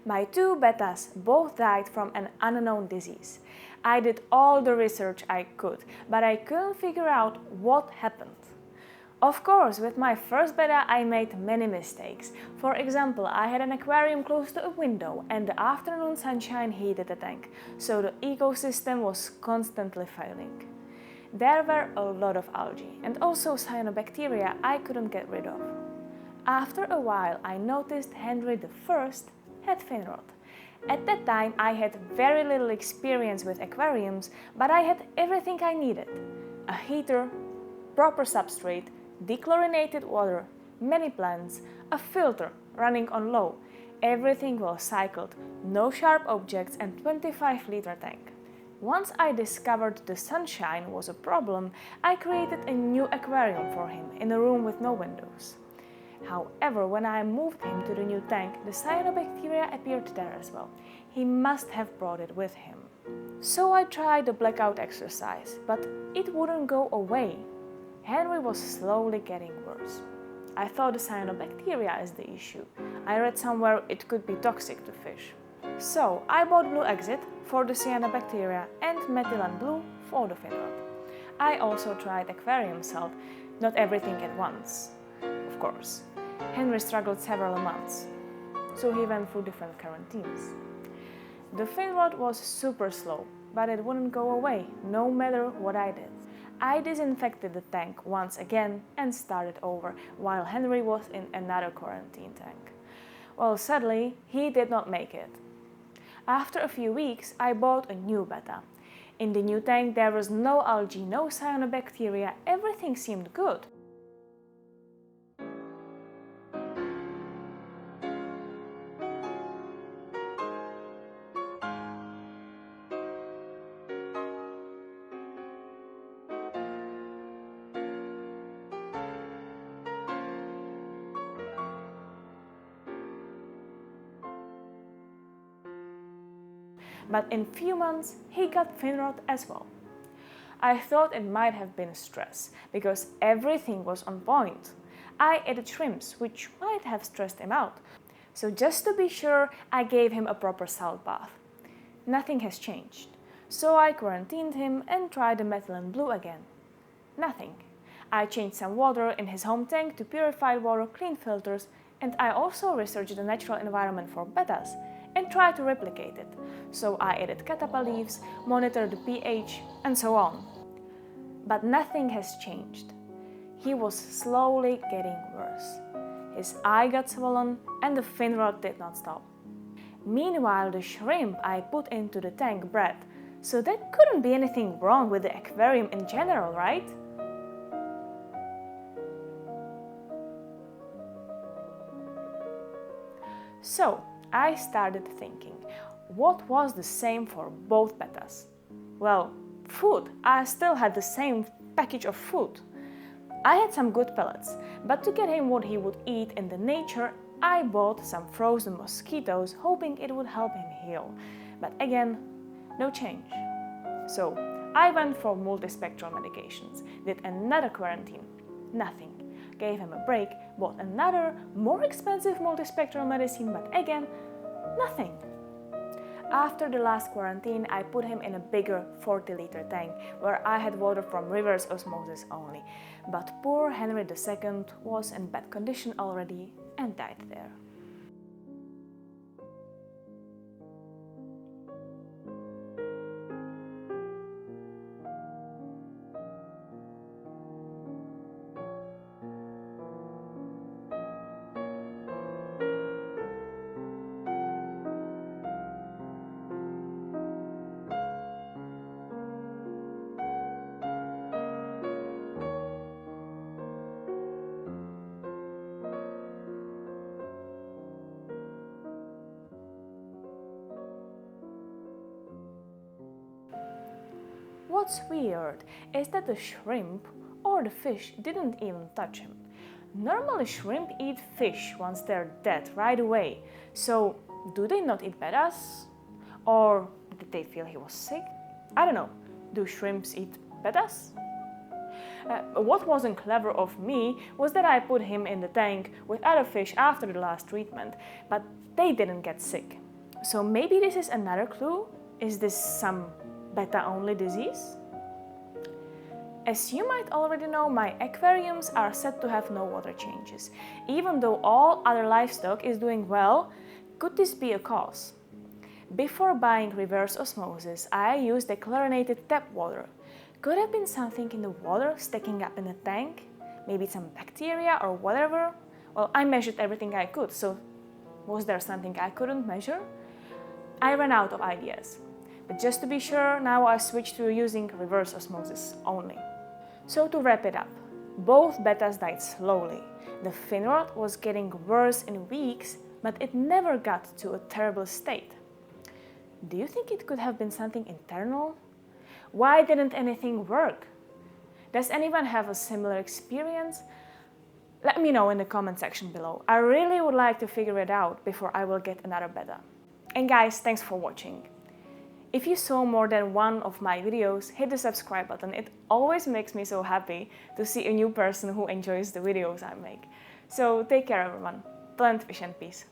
My two bettas both died from an unknown disease. I did all the research I could, but I couldn't figure out what happened. Of course, with my first betta I made many mistakes. For example, I had an aquarium close to a window and the afternoon sunshine heated the tank, so the ecosystem was constantly failing. There were a lot of algae and also cyanobacteria I couldn't get rid of. After a while I noticed Henry I had fin rot. At that time I had very little experience with aquariums, but I had everything I needed. A heater, proper substrate, dechlorinated water, many plants, a filter running on low, everything well cycled, no sharp objects and 25-liter tank. Once I discovered the sunshine was a problem, I created a new aquarium for him in a room with no windows. However, when I moved him to the new tank, the cyanobacteria appeared there as well. He must have brought it with him. So I tried the blackout exercise, but it wouldn't go away. Henry was slowly getting worse. I thought the cyanobacteria is the issue. I read somewhere it could be toxic to fish. So I bought Blue Exit for the cyanobacteria and methylene blue for the fin rot. I also tried aquarium salt, not everything at once. Of course, Henry struggled several months, so he went through different quarantines. The fin rot was super slow, but it wouldn't go away, no matter what I did. I disinfected the tank once again and started over, while Henry was in another quarantine tank. Well, sadly, he did not make it. After a few weeks, I bought a new betta. In the new tank there was no algae, no cyanobacteria, everything seemed good. But in few months he got fin rot as well. I thought it might have been stress, because everything was on point. I added shrimps, which might have stressed him out. So just to be sure, I gave him a proper salt bath. Nothing has changed. So I quarantined him and tried the methylene blue again. Nothing. I changed some water in his home tank to purified water, clean filters, and I also researched the natural environment for bettas and tried to replicate it. So I added catappa leaves, monitored the pH, and so on. But nothing has changed. He was slowly getting worse. His eye got swollen and the fin rot did not stop. Meanwhile, the shrimp I put into the tank bred, so there couldn't be anything wrong with the aquarium in general, right? So I started thinking, what was the same for both bettas? Well, food. I still had the same package of food. I had some good pellets, but to get him what he would eat in the nature, I bought some frozen mosquitoes, hoping it would help him heal. But again, no change. So I went for multispectral medications, did another quarantine, nothing. Gave him a break, bought another, more expensive multispectral medicine, but again, nothing. After the last quarantine, I put him in a bigger 40-liter tank where I had water from reverse osmosis only. But poor Henry II was in bad condition already and died there. What's weird is that the shrimp or the fish didn't even touch him. Normally shrimp eat fish once they're dead right away, so do they not eat bettas? Or did they feel he was sick? I don't know, do shrimps eat bettas? What wasn't clever of me was that I put him in the tank with other fish after the last treatment, but they didn't get sick. So maybe this is another clue? Is this some betta-only disease? As you might already know, my aquariums are said to have no water changes. Even though all other livestock is doing well, could this be a cause? Before buying reverse osmosis, I used the chlorinated tap water. Could have been something in the water sticking up in the tank? Maybe some bacteria or whatever? Well, I measured everything I could, so was there something I couldn't measure? I ran out of ideas. But just to be sure, now I switched to using reverse osmosis only. So to wrap it up, both bettas died slowly. The fin rot was getting worse in weeks, but it never got to a terrible state. Do you think it could have been something internal? Why didn't anything work? Does anyone have a similar experience? Let me know in the comment section below. I really would like to figure it out before I will get another betta. And guys, thanks for watching. If you saw more than one of my videos, hit the subscribe button. It always makes me so happy to see a new person who enjoys the videos I make. So take care everyone. Plant, fish and peace.